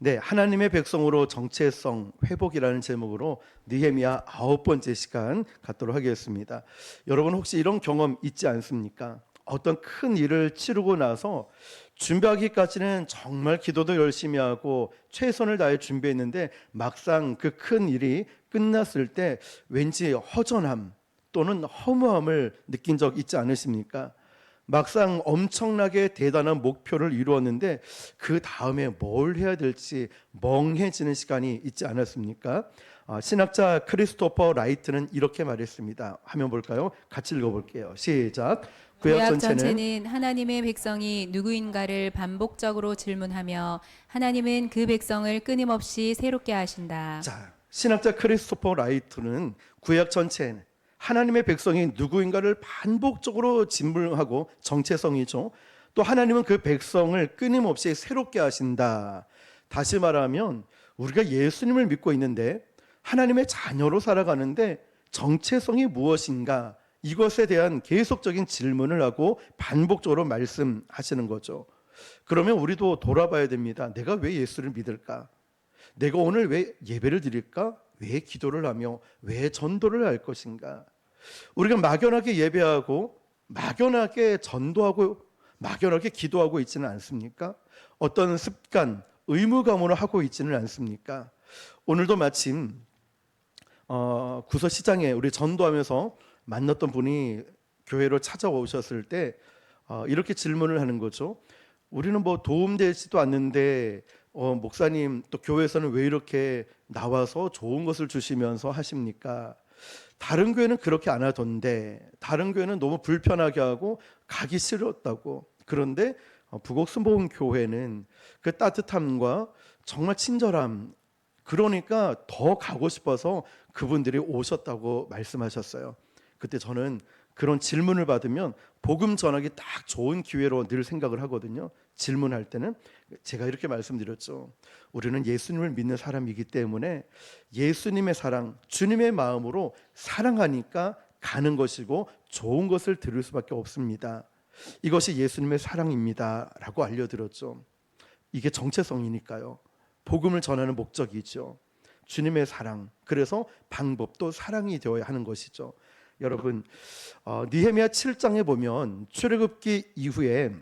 네, 하나님의 백성으로 정체성 회복이라는 제목으로 느헤미야 9번째 시간 갖도록 하겠습니다. 여러분 혹시 이런 경험 있지 않습니까? 어떤 큰 일을 치르고 나서 준비하기까지는 정말 기도도 열심히 하고 최선을 다해 준비했는데 막상 그 큰 일이 끝났을 때 왠지 허전함 또는 허무함을 느낀 적 있지 않으십니까? 막상 엄청나게 대단한 목표를 이루었는데 그 다음에 뭘 해야 될지 멍해지는 시간이 있지 않았습니까? 신학자 크리스토퍼 라이트는 이렇게 말했습니다. 화면 볼까요? 같이 읽어볼게요. 시작. 구약 전체는 하나님의 백성이 누구인가를 반복적으로 질문하며 하나님은 그 백성을 끊임없이 새롭게 하신다. 자, 신학자 크리스토퍼 라이트는 구약 전체는 하나님의 백성이 누구인가를 반복적으로 질문하고 정체성이죠. 또 하나님은 그 백성을 끊임없이 새롭게 하신다. 다시 말하면 우리가 예수님을 믿고 있는데 하나님의 자녀로 살아가는데 정체성이 무엇인가? 이것에 대한 계속적인 질문을 하고 반복적으로 말씀하시는 거죠. 그러면 우리도 돌아봐야 됩니다. 내가 왜 예수를 믿을까? 내가 오늘 왜 예배를 드릴까? 왜 기도를 하며 왜 전도를 할 것인가? 우리가 막연하게 예배하고 막연하게 전도하고 막연하게 기도하고 있지는 않습니까? 어떤 습관, 의무감으로 하고 있지는 않습니까? 오늘도 마침 구서시장에 우리 전도하면서 만났던 분이 교회로 찾아오셨을 때 이렇게 질문을 하는 거죠. 우리는 뭐 도움되지도 않는데 목사님 또 교회에서는 왜 이렇게 나와서 좋은 것을 주시면서 하십니까? 다른 교회는 그렇게 안 하던데 다른 교회는 너무 불편하게 하고 가기 싫었다고. 그런데 부곡순복음 교회는 그 따뜻함과 정말 친절함, 그러니까 더 가고 싶어서 그분들이 오셨다고 말씀하셨어요. 그때 저는 그런 질문을 받으면 복음 전하기 딱 좋은 기회로 늘 생각을 하거든요. 질문할 때는 제가 이렇게 말씀드렸죠. 우리는 예수님을 믿는 사람이기 때문에 예수님의 사랑, 주님의 마음으로 사랑하니까 가는 것이고 좋은 것을 들을 수밖에 없습니다. 이것이 예수님의 사랑입니다 라고 알려드렸죠. 이게 정체성이니까요. 복음을 전하는 목적이죠. 주님의 사랑, 그래서 방법도 사랑이 되어야 하는 것이죠. 여러분, 느헤미야 7장에 보면 출애굽기 이후에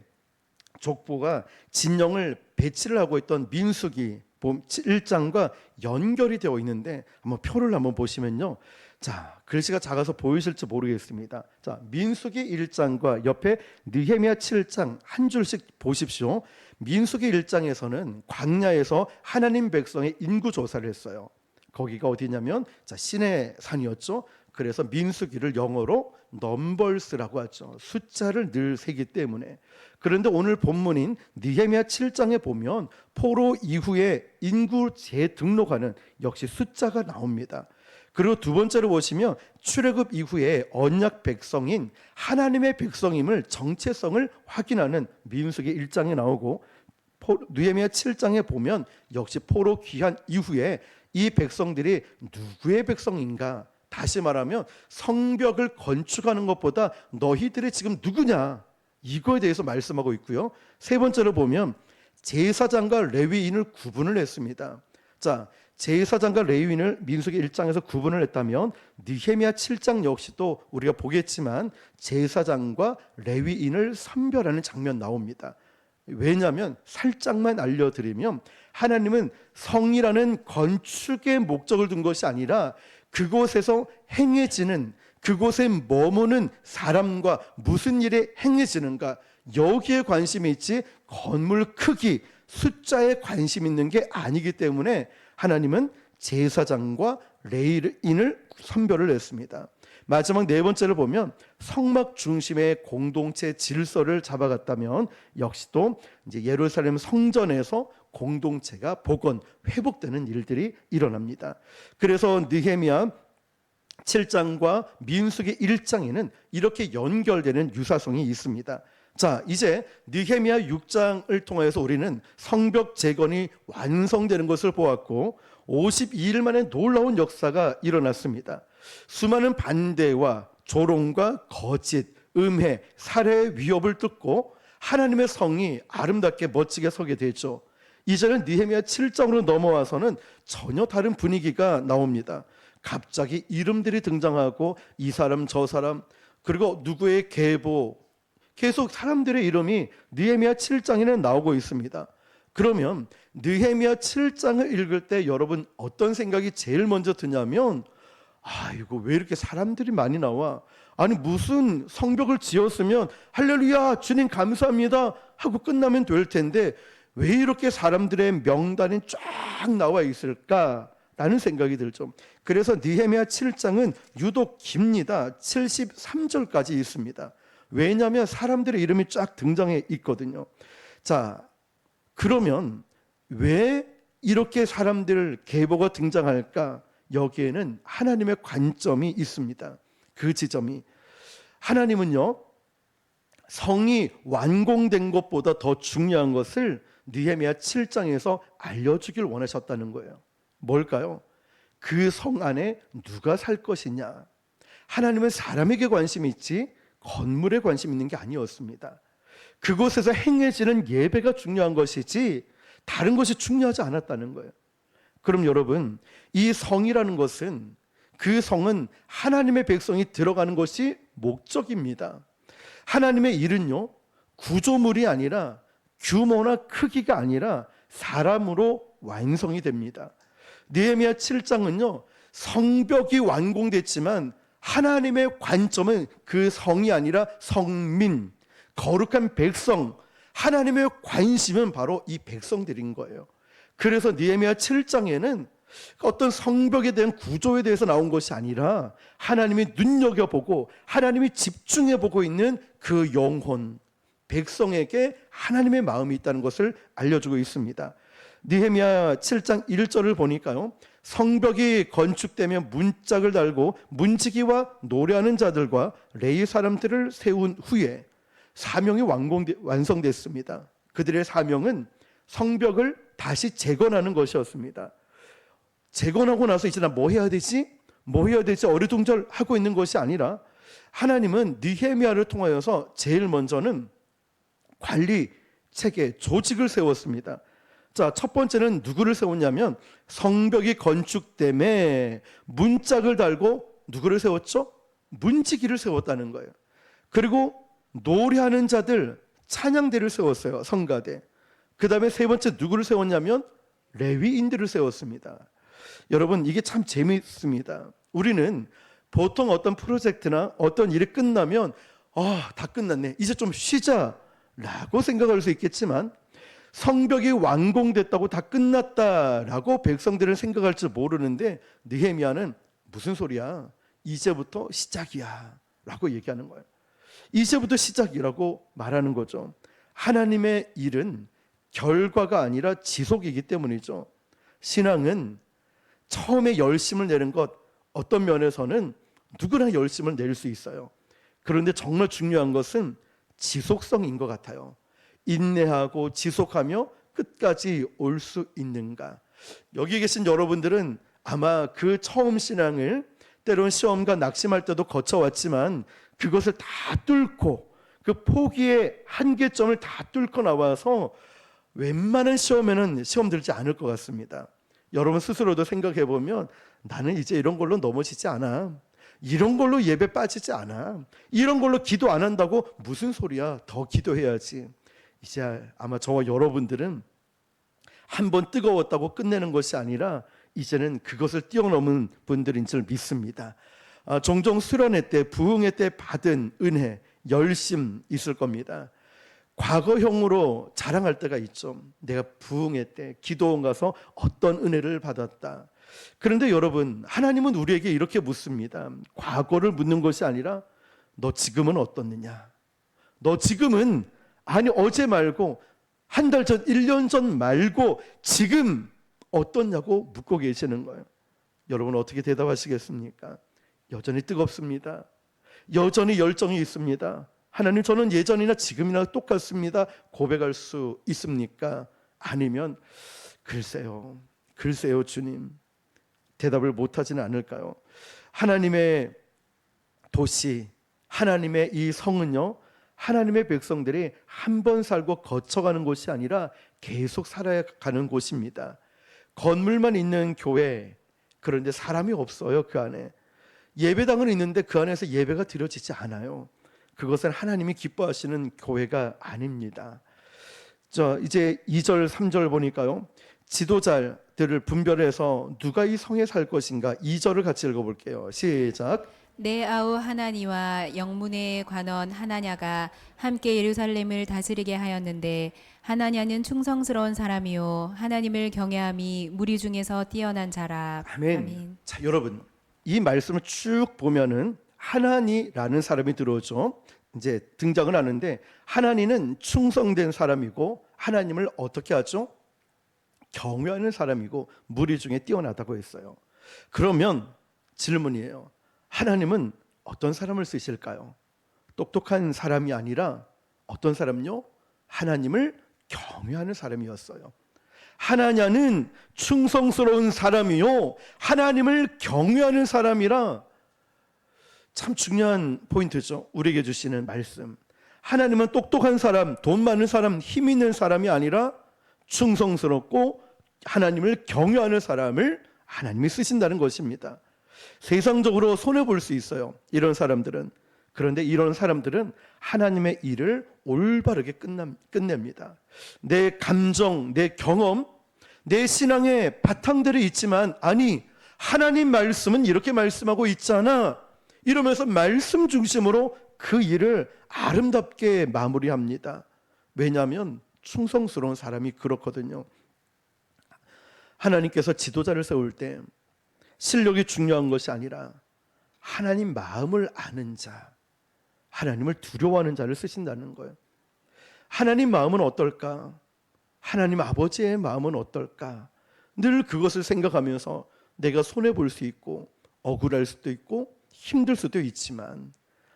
족보가 진영을 배치를 하고 있던 민수기 1장과 연결이 되어 있는데 한번 표를 한번 보시면요. 자, 글씨가 작아서 보이실지 모르겠습니다. 자, 민수기 1장과 옆에 느헤미야 7장 한 줄씩 보십시오. 민수기 1장에서는 광야에서 하나님 백성의 인구 조사를 했어요. 거기가 어디냐면 시내 산이었죠. 그래서 민수기를 영어로 넘버스라고 하죠. 숫자를 늘 세기 때문에. 그런데 오늘 본문인 느헤미야 7장에 보면 포로 이후에 인구 재등록하는 역시 숫자가 나옵니다. 그리고 두 번째로 보시면 출애굽 이후에 언약 백성인 하나님의 백성임을 정체성을 확인하는 민수기 1장에 나오고 느헤미야 7장에 보면 역시 포로 귀환 이후에 이 백성들이 누구의 백성인가? 다시 말하면 성벽을 건축하는 것보다 너희들이 지금 누구냐? 이거에 대해서 말씀하고 있고요. 세 번째로 보면 제사장과 레위인을 구분을 했습니다. 자, 제사장과 레위인을 민수기 1장에서 구분을 했다면 느헤미야 7장 역시도 우리가 보겠지만 제사장과 레위인을 선별하는 장면 나옵니다. 왜냐하면 살짝만 알려드리면 하나님은 성이라는 건축의 목적을 둔 것이 아니라 그곳에서 행해지는, 그곳에 머무는 사람과 무슨 일이 행해지는가, 여기에 관심이 있지 건물 크기, 숫자에 관심 있는 게 아니기 때문에 하나님은 제사장과 레위인을 선별을 했습니다. 마지막 네 번째를 보면 성막 중심의 공동체 질서를 잡아갔다면 역시 또 이제 예루살렘 성전에서 공동체가 복원, 회복되는 일들이 일어납니다. 그래서 느헤미야 7장과 민수기 1장에는 이렇게 연결되는 유사성이 있습니다. 자, 이제 느헤미야 6장을 통해서 우리는 성벽 재건이 완성되는 것을 보았고 52일 만에 놀라운 역사가 일어났습니다. 수많은 반대와 조롱과 거짓, 음해, 살해의 위협을 뚫고 하나님의 성이 아름답게 멋지게 서게 되죠. 이제는 느헤미야 7장으로 넘어와서는 전혀 다른 분위기가 나옵니다. 갑자기 이름들이 등장하고 이 사람 저 사람, 그리고 누구의 계보, 계속 사람들의 이름이 느헤미야 7장에는 나오고 있습니다. 그러면 느헤미야 7장을 읽을 때 여러분 어떤 생각이 제일 먼저 드냐면, 이거 왜 이렇게 사람들이 많이 나와? 아니 무슨 성벽을 지었으면 할렐루야 주님 감사합니다 하고 끝나면 될 텐데 왜 이렇게 사람들의 명단이 쫙 나와 있을까라는 생각이 들죠. 그래서 느헤미야 7장은 유독 깁니다. 73절까지 있습니다. 왜냐하면 사람들의 이름이 쫙 등장해 있거든요. 자, 그러면 왜 이렇게 사람들 계보가 등장할까? 여기에는 하나님의 관점이 있습니다. 그 지점이, 하나님은요 성이 완공된 것보다 더 중요한 것을 느헤미야 7장에서 알려주길 원하셨다는 거예요. 뭘까요? 그 성 안에 누가 살 것이냐. 하나님은 사람에게 관심이 있지 건물에 관심 있는 게 아니었습니다. 그곳에서 행해지는 예배가 중요한 것이지 다른 것이 중요하지 않았다는 거예요. 그럼 여러분, 이 성이라는 것은, 그 성은 하나님의 백성이 들어가는 것이 목적입니다. 하나님의 일은요 구조물이 아니라 규모나 크기가 아니라 사람으로 완성이 됩니다. 느헤미야 7장은요 성벽이 완공됐지만 하나님의 관점은 그 성이 아니라 성민, 거룩한 백성, 하나님의 관심은 바로 이 백성들인 거예요. 그래서 느헤미야 7장에는 어떤 성벽에 대한 구조에 대해서 나온 것이 아니라 하나님이 눈여겨보고 하나님이 집중해보고 있는 그 영혼, 백성에게 하나님의 마음이 있다는 것을 알려주고 있습니다. 느헤미야 7장 1절을 보니까요 성벽이 건축되면 문짝을 달고 문지기와 노래하는 자들과 레위 사람들을 세운 후에 사명이 완성됐습니다. 그들의 사명은 성벽을 다시 재건하는 것이었습니다. 재건하고 나서 이제 나 뭐 해야 되지? 뭐 해야 되지? 어리둥절하고 있는 것이 아니라 하나님은 느헤미야를 통하여서 제일 먼저는 관리, 체계, 조직을 세웠습니다. 자, 첫 번째는 누구를 세웠냐면 성벽이 건축됨에 문짝을 달고 누구를 세웠죠? 문지기를 세웠다는 거예요. 그리고 노래하는 자들, 찬양대를 세웠어요. 성가대. 그 다음에 세 번째 누구를 세웠냐면 레위인들을 세웠습니다. 여러분 이게 참 재미있습니다. 우리는 보통 어떤 프로젝트나 어떤 일이 끝나면 다 끝났네, 이제 좀 쉬자 라고 생각할 수 있겠지만 성벽이 완공됐다고 다 끝났다라고 백성들은 생각할 줄 모르는데 느헤미야는 무슨 소리야, 이제부터 시작이야 라고 얘기하는 거예요. 이제부터 시작이라고 말하는 거죠. 하나님의 일은 결과가 아니라 지속이기 때문이죠. 신앙은 처음에 열심을 내는 것, 어떤 면에서는 누구나 열심을 낼 수 있어요. 그런데 정말 중요한 것은 지속성인 것 같아요. 인내하고 지속하며 끝까지 올 수 있는가. 여기 계신 여러분들은 아마 그 처음 신앙을 때론 시험과 낙심할 때도 거쳐왔지만 그것을 다 뚫고 그 포기의 한계점을 다 뚫고 나와서 웬만한 시험에는 시험 들지 않을 것 같습니다. 여러분 스스로도 생각해 보면 나는 이제 이런 걸로 넘어지지 않아, 이런 걸로 예배 빠지지 않아, 이런 걸로 기도 안 한다고 무슨 소리야, 더 기도해야지. 이제 아마 저와 여러분들은 한번 뜨거웠다고 끝내는 것이 아니라 이제는 그것을 뛰어넘은 분들인 줄 믿습니다. 종종 수련회 때, 부흥회 때 받은 은혜, 열심 있을 겁니다. 과거형으로 자랑할 때가 있죠. 내가 부흥회 때 기도원 가서 어떤 은혜를 받았다. 그런데 여러분, 하나님은 우리에게 이렇게 묻습니다. 과거를 묻는 것이 아니라 너 지금은 어떻느냐, 너 지금은, 아니 어제 말고 한 달 전, 1년 전 말고 지금 어떻냐고 묻고 계시는 거예요. 여러분 어떻게 대답하시겠습니까? 여전히 뜨겁습니다. 여전히 열정이 있습니다. 하나님 저는 예전이나 지금이나 똑같습니다 고백할 수 있습니까? 아니면 글쎄요 주님, 대답을 못하지는 않을까요? 하나님의 도시, 하나님의 이 성은요 하나님의 백성들이 한 번 살고 거쳐가는 곳이 아니라 계속 살아가는 곳입니다. 건물만 있는 교회, 그런데 사람이 없어요. 그 안에 예배당은 있는데 그 안에서 예배가 드려지지 않아요. 그것은 하나님이 기뻐하시는 교회가 아닙니다. 이제 2절 3절 보니까요, 지도자들을 분별해서 누가 이 성에 살 것인가. 2절을 같이 읽어볼게요. 시작. 내 아우 하나니와 영문의 관원 하나냐가 함께 예루살렘을 다스리게 하였는데 하나냐는 충성스러운 사람이요 하나님을 경외함이 무리 중에서 뛰어난 자라. 아멘. 자, 여러분, 이 말씀을 쭉 보면은 하나니라는 사람이 들어오죠. 이제 등장을 하는데, 하나니는 충성된 사람이고 하나님을 어떻게 하죠? 경외하는 사람이고 무리 중에 뛰어나다고 했어요. 그러면 질문이에요. 하나님은 어떤 사람을 쓰실까요? 똑똑한 사람이 아니라 어떤 사람요? 하나님을 경외하는 사람이었어요. 하나냐는 충성스러운 사람이요 하나님을 경외하는 사람이라. 참 중요한 포인트죠. 우리에게 주시는 말씀. 하나님은 똑똑한 사람, 돈 많은 사람, 힘 있는 사람이 아니라 충성스럽고 하나님을 경외하는 사람을 하나님이 쓰신다는 것입니다. 세상적으로 손해볼 수 있어요, 이런 사람들은. 그런데 이런 사람들은 하나님의 일을 올바르게 끝냅니다. 내 감정, 내 경험, 내 신앙의 바탕들이 있지만, 아니 하나님 말씀은 이렇게 말씀하고 있잖아, 이러면서 말씀 중심으로 그 일을 아름답게 마무리합니다. 왜냐하면 충성스러운 사람이 그렇거든요. 하나님께서 지도자를 세울 때 실력이 중요한 것이 아니라 하나님 마음을 아는 자, 하나님을 두려워하는 자를 쓰신다는 거예요. 하나님 마음은 어떨까? 하나님 아버지의 마음은 어떨까? 늘 그것을 생각하면서 내가 손해볼 수 있고 억울할 수도 있고 힘들 수도 있지만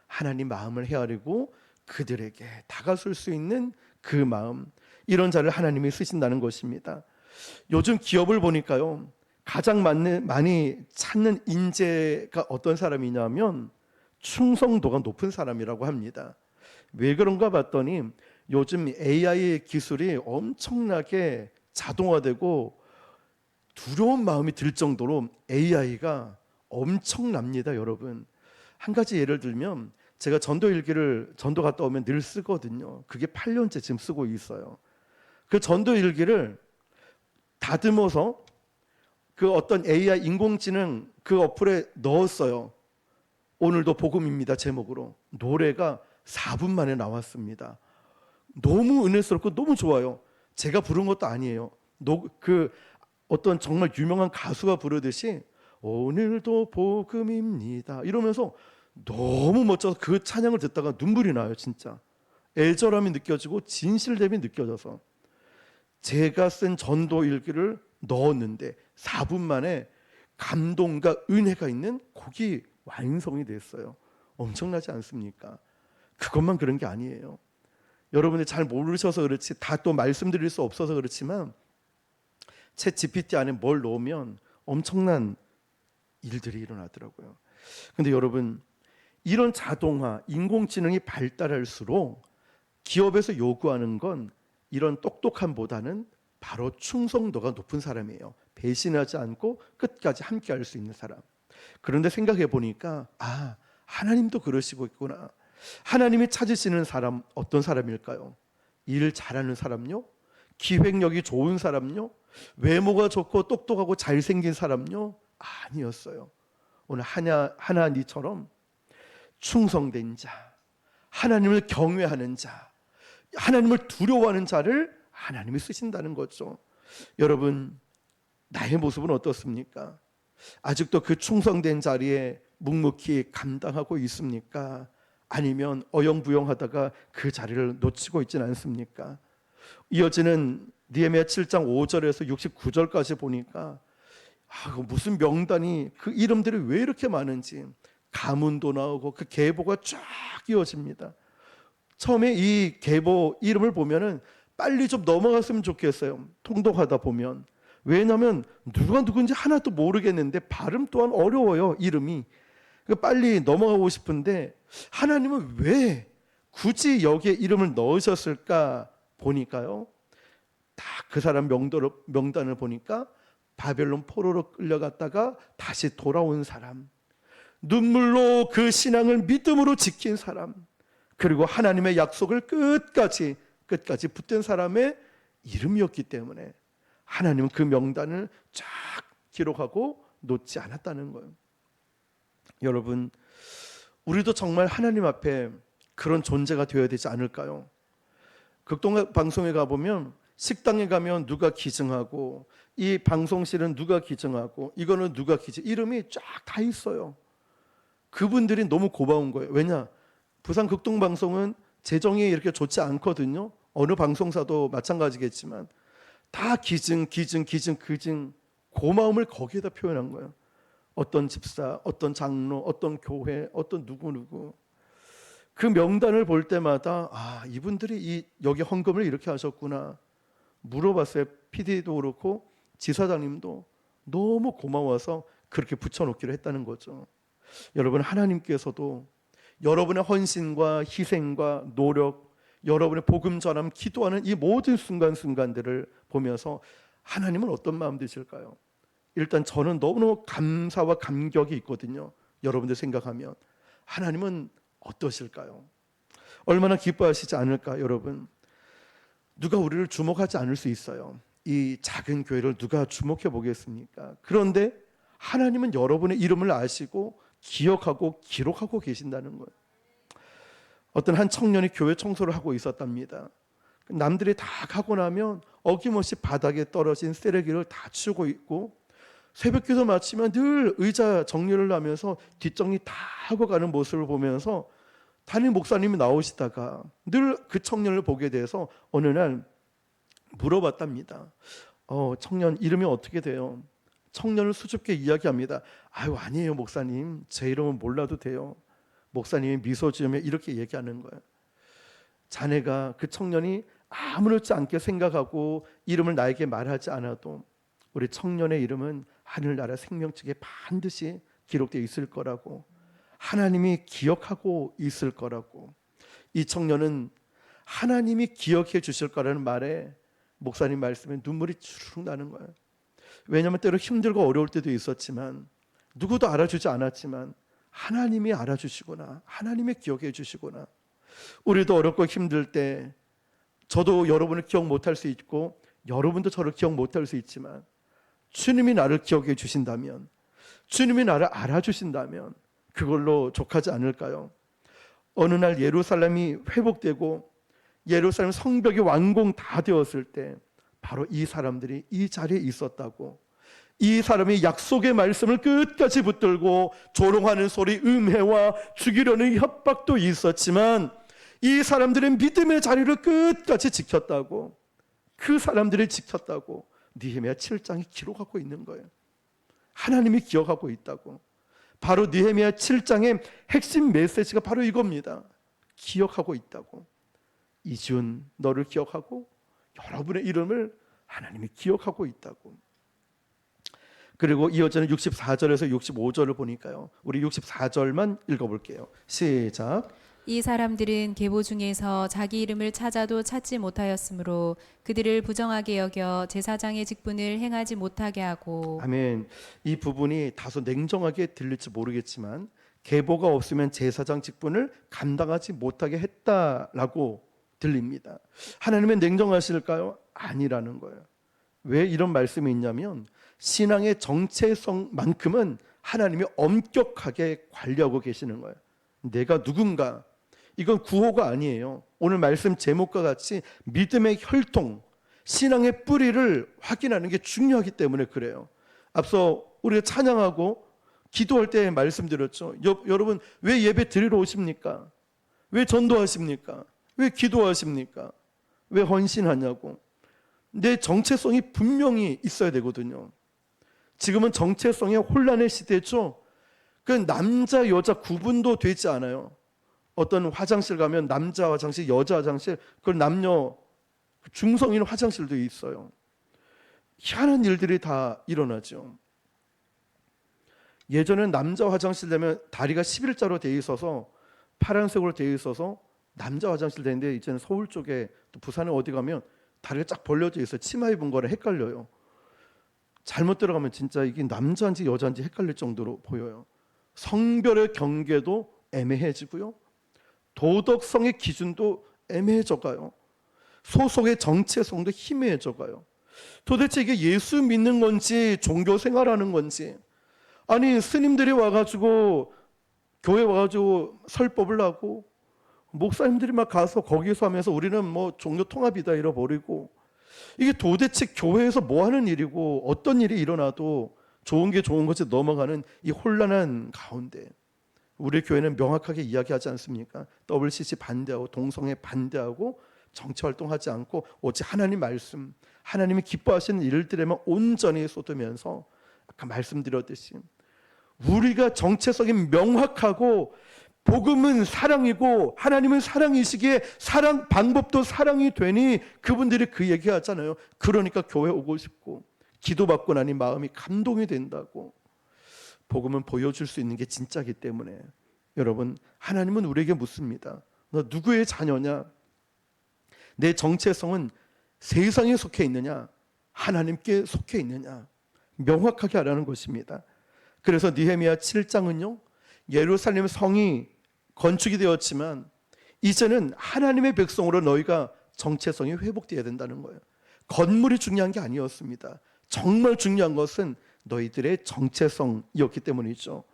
하나님 마음을 헤아리고 그들에게 다가설 수 있는 그 마음, 이런 자를 하나님이 쓰신다는 것입니다. 요즘 기업을 보니까요, 가장 많이 찾는 인재가 어떤 사람이냐면 충성도가 높은 사람이라고 합니다. 왜 그런가 봤더니 요즘 AI 기술이 엄청나게 자동화되고 두려운 마음이 들 정도로 AI가 엄청납니다, 여러분. 한 가지 예를 들면, 제가 전도일기를 전도 갔다 오면 늘 쓰거든요. 그게 8년째 지금 쓰고 있어요. 그 전도일기를 다듬어서 그 어떤 AI 인공지능 그 어플에 넣었어요. 오늘도 복음입니다 제목으로. 노래가 4분 만에 나왔습니다. 너무 은혜스럽고 너무 좋아요. 제가 부른 것도 아니에요. 그 어떤 정말 유명한 가수가 부르듯이 오늘도 복음입니다 이러면서 너무 멋져서 그 찬양을 듣다가 눈물이 나요. 진짜 애절함이 느껴지고 진실됨이 느껴져서 제가 쓴 전도 일기를 넣었는데 4분 만에 감동과 은혜가 있는 곡이 완성이 됐어요. 엄청나지 않습니까? 그것만 그런 게 아니에요. 여러분이 잘 모르셔서 그렇지, 다 또 말씀드릴 수 없어서 그렇지만 챗 GPT 안에 뭘 넣으면 엄청난 일들이 일어나더라고요. 근데 여러분, 이런 자동화, 인공지능이 발달할수록 기업에서 요구하는 건 이런 똑똑함보다는 바로 충성도가 높은 사람이에요. 배신하지 않고 끝까지 함께 할 수 있는 사람. 그런데 생각해 보니까 하나님도 그러시고 있구나. 하나님이 찾으시는 사람 어떤 사람일까요? 일 잘하는 사람요? 기획력이 좋은 사람요? 외모가 좋고 똑똑하고 잘생긴 사람요? 아니었어요. 오늘 하나니처럼 충성된 자, 하나님을 경외하는 자, 하나님을 두려워하는 자를 하나님이 쓰신다는 거죠. 여러분, 나의 모습은 어떻습니까? 아직도 그 충성된 자리에 묵묵히 감당하고 있습니까? 아니면 어영부영하다가 그 자리를 놓치고 있지는 않습니까? 이어지는 느헤미야 7장 5절에서 69절까지 보니까 무슨 명단이, 그 이름들이 왜 이렇게 많은지, 가문도 나오고 그 계보가 쫙 이어집니다. 처음에 이 계보 이름을 보면은 빨리 좀 넘어갔으면 좋겠어요. 통독하다 보면. 왜냐하면 누가 누군지 하나도 모르겠는데 발음 또한 어려워요, 이름이. 빨리 넘어가고 싶은데 하나님은 왜 굳이 여기에 이름을 넣으셨을까 보니까요. 다 그 사람 명단을 보니까 바벨론 포로로 끌려갔다가 다시 돌아온 사람, 눈물로 그 신앙을 믿음으로 지킨 사람, 그리고 하나님의 약속을 끝까지 붙든 사람의 이름이었기 때문에 하나님은 그 명단을 쫙 기록하고 놓지 않았다는 거예요. 여러분, 우리도 정말 하나님 앞에 그런 존재가 되어야 되지 않을까요? 극동 방송에 가보면 식당에 가면 누가 기증하고, 이 방송실은 누가 기증하고, 이거는 누가 기증, 이름이 쫙 다 있어요. 그분들이 너무 고마운 거예요. 왜냐? 부산 극동방송은 재정이 이렇게 좋지 않거든요. 어느 방송사도 마찬가지겠지만 다 기증, 고마움을 거기에다 표현한 거예요. 어떤 집사, 어떤 장로, 어떤 교회, 어떤 누구 그 명단을 볼 때마다 이분들이 여기 헌금을 이렇게 하셨구나 물어봤어요. PD도 그렇고 지사장님도 너무 고마워서 그렇게 붙여놓기로 했다는 거죠. 여러분, 하나님께서도 여러분의 헌신과 희생과 노력, 여러분의 복음 전함, 기도하는 이 모든 순간순간들을 보면서 하나님은 어떤 마음 드실까요? 일단 저는 너무너무 감사와 감격이 있거든요. 여러분들 생각하면 하나님은 어떠실까요? 얼마나 기뻐하시지 않을까. 여러분, 누가 우리를 주목하지 않을 수 있어요. 이 작은 교회를 누가 주목해 보겠습니까? 그런데 하나님은 여러분의 이름을 아시고 기억하고 기록하고 계신다는 거예요. 어떤 한 청년이 교회 청소를 하고 있었답니다. 남들이 다 가고 나면 어김없이 바닥에 떨어진 쓰레기를 다 치우고 있고, 새벽기도 마치면 늘 의자 정리를 하면서 뒷정리 다 하고 가는 모습을 보면서 담임 목사님이 나오시다가 늘 그 청년을 보게 돼서 어느 날 물어봤답니다. 청년 이름이 어떻게 돼요? 청년을 수줍게 이야기합니다. 아니에요 목사님, 제 이름은 몰라도 돼요. 목사님이 미소 지으며 이렇게 얘기하는 거예요. 자네가, 그 청년이 아무렇지 않게 생각하고 이름을 나에게 말하지 않아도 우리 청년의 이름은 하늘나라 생명책에 반드시 기록되어 있을 거라고, 하나님이 기억하고 있을 거라고. 이 청년은 하나님이 기억해 주실 거라는 말에, 목사님 말씀에 눈물이 주르륵 나는 거예요. 왜냐하면 때로 힘들고 어려울 때도 있었지만, 누구도 알아주지 않았지만 하나님이 알아주시구나, 하나님이 기억해 주시구나. 우리도 어렵고 힘들 때 저도 여러분을 기억 못할 수 있고 여러분도 저를 기억 못할 수 있지만, 주님이 나를 기억해 주신다면, 주님이 나를 알아주신다면 그걸로 족하지 않을까요? 어느 날 예루살렘이 회복되고 예루살렘 성벽이 완공 다 되었을 때 바로 이 사람들이 이 자리에 있었다고, 이 사람이 약속의 말씀을 끝까지 붙들고 조롱하는 소리, 음해와 죽이려는 협박도 있었지만 이 사람들의 믿음의 자리를 끝까지 지켰다고, 그 사람들이 지켰다고 느헤미야 7장이 기록하고 있는 거예요. 하나님이 기억하고 있다고. 바로 느헤미야 7장의 핵심 메시지가 바로 이겁니다. 기억하고 있다고. 이지훈, 너를 기억하고 여러분의 이름을 하나님이 기억하고 있다고. 그리고 이어지는 64절에서 65절을 보니까요, 우리 64절만 읽어볼게요. 시작. 이 사람들은 계보 중에서 자기 이름을 찾아도 찾지 못하였으므로 그들을 부정하게 여겨 제사장의 직분을 행하지 못하게 하고. 아멘. 이 부분이 다소 냉정하게 들릴지 모르겠지만 계보가 없으면 제사장 직분을 감당하지 못하게 했다라고 들립니다. 하나님은 냉정하실까요? 아니라는 거예요. 왜 이런 말씀이 있냐면, 신앙의 정체성만큼은 하나님이 엄격하게 관리하고 계시는 거예요. 내가 누군가, 이건 구호가 아니에요. 오늘 말씀 제목과 같이 믿음의 혈통, 신앙의 뿌리를 확인하는 게 중요하기 때문에 그래요. 앞서 우리가 찬양하고 기도할 때 말씀드렸죠. 여러분, 왜 예배 드리러 오십니까? 왜 전도하십니까? 왜 기도하십니까? 왜 헌신하냐고. 내 정체성이 분명히 있어야 되거든요. 지금은 정체성의 혼란의 시대죠. 그 남자 여자 구분도 되지 않아요. 어떤 화장실 가면 남자 화장실, 여자 화장실, 그걸 남녀 중성인 화장실도 있어요. 희한한 일들이 다 일어나죠. 예전엔 남자 화장실 되면 다리가 11자로 되어 있어서, 파란색으로 되어 있어서 남자 화장실 되는데 이제는 서울 쪽에 또 부산에 어디 가면 다리가 쫙 벌려져 있어요. 치마 입은 거랑 헷갈려요. 잘못 들어가면 진짜 이게 남자인지 여자인지 헷갈릴 정도로 보여요. 성별의 경계도 애매해지고요. 도덕성의 기준도 애매해져가요. 소속의 정체성도 희미해져가요. 도대체 이게 예수 믿는 건지 종교 생활하는 건지, 아니 스님들이 와가지고 교회 와가지고 설법을 하고 목사님들이 막 가서 거기서 하면서 우리는 뭐 종교 통합이다 잃어버리고, 이게 도대체 교회에서 뭐 하는 일이고 어떤 일이 일어나도 좋은 게 좋은 것이 넘어가는 이 혼란한 가운데 우리 교회는 명확하게 이야기하지 않습니까? WCC 반대하고 동성애 반대하고 정치활동하지 않고 오직 하나님 말씀, 하나님이 기뻐하시는 일들에만 온전히 쏟으면서 아까 말씀드렸듯이 우리가 정체성이 명확하고 복음은 사랑이고 하나님은 사랑이시기에 사랑 방법도 사랑이 되니 그분들이 그 얘기하잖아요. 그러니까 교회 오고 싶고 기도받고 나니 마음이 감동이 된다고. 복음은 보여줄 수 있는 게 진짜기 때문에 여러분, 하나님은 우리에게 묻습니다. 너 누구의 자녀냐? 내 정체성은 세상에 속해 있느냐? 하나님께 속해 있느냐? 명확하게 하라는 것입니다. 그래서 느헤미야 7장은요, 예루살렘 성이 건축이 되었지만 이제는 하나님의 백성으로 너희가 정체성이 회복되어야 된다는 거예요. 건물이 중요한 게 아니었습니다. 정말 중요한 것은 너희들의 정체성이었기 때문이죠.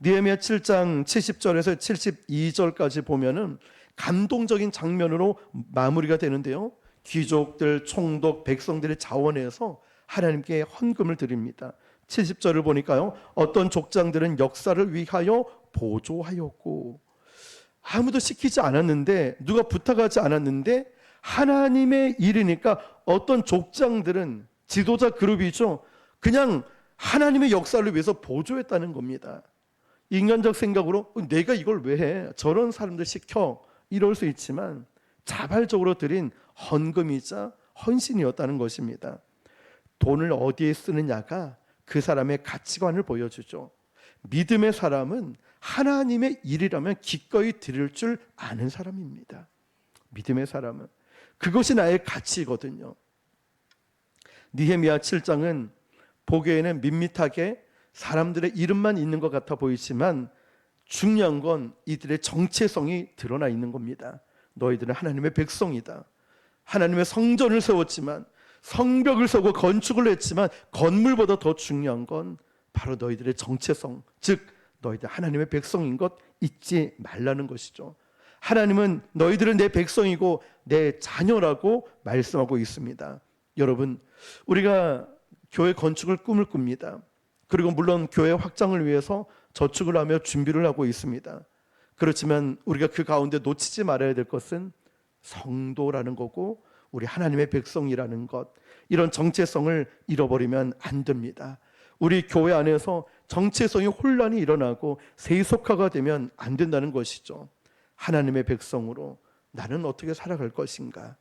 느헤미야 7장 70절에서 72절까지 보면은 감동적인 장면으로 마무리가 되는데요. 귀족들, 총독, 백성들의 자원에서 하나님께 헌금을 드립니다. 70절을 보니까요, 어떤 족장들은 역사를 위하여 보조하였고, 아무도 시키지 않았는데, 누가 부탁하지 않았는데 하나님의 일이니까 어떤 족장들은, 지도자 그룹이죠, 그냥 하나님의 역사를 위해서 보조했다는 겁니다. 인간적 생각으로 내가 이걸 왜 해? 저런 사람들 시켜, 이럴 수 있지만 자발적으로 드린 헌금이자 헌신이었다는 것입니다. 돈을 어디에 쓰느냐가 그 사람의 가치관을 보여주죠. 믿음의 사람은 하나님의 일이라면 기꺼이 드릴 줄 아는 사람입니다. 믿음의 사람은 그것이 나의 가치거든요. 느헤미야 7장은 보기에는 밋밋하게 사람들의 이름만 있는 것 같아 보이지만 중요한 건 이들의 정체성이 드러나 있는 겁니다. 너희들은 하나님의 백성이다. 하나님의 성전을 세웠지만, 성벽을 세우고 건축을 했지만 건물보다 더 중요한 건 바로 너희들의 정체성, 즉 너희들 하나님의 백성인 것 잊지 말라는 것이죠. 하나님은 너희들은 내 백성이고 내 자녀라고 말씀하고 있습니다. 여러분, 우리가 교회 건축을 꿈을 꿉니다. 그리고 물론 교회 확장을 위해서 저축을 하며 준비를 하고 있습니다. 그렇지만 우리가 그 가운데 놓치지 말아야 될 것은 성도라는 거고 우리 하나님의 백성이라는 것, 이런 정체성을 잃어버리면 안 됩니다. 우리 교회 안에서 정체성이 혼란이 일어나고 세속화가 되면 안 된다는 것이죠. 하나님의 백성으로 나는 어떻게 살아갈 것인가?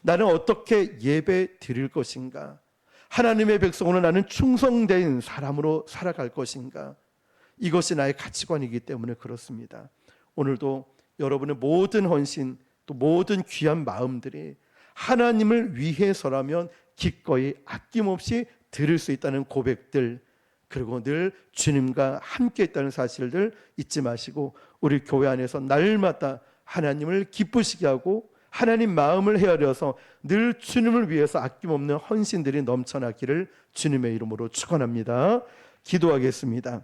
나는 어떻게 예배 드릴 것인가? 하나님의 백성으로 나는 충성된 사람으로 살아갈 것인가? 이것이 나의 가치관이기 때문에 그렇습니다. 오늘도 여러분의 모든 헌신, 또 모든 귀한 마음들이 하나님을 위해서라면 기꺼이 아낌없이 드릴 수 있다는 고백들, 그리고 늘 주님과 함께 있다는 사실들 잊지 마시고 우리 교회 안에서 날마다 하나님을 기쁘시게 하고 하나님 마음을 헤아려서 늘 주님을 위해서 아낌없는 헌신들이 넘쳐나기를 주님의 이름으로 축원합니다. 기도하겠습니다.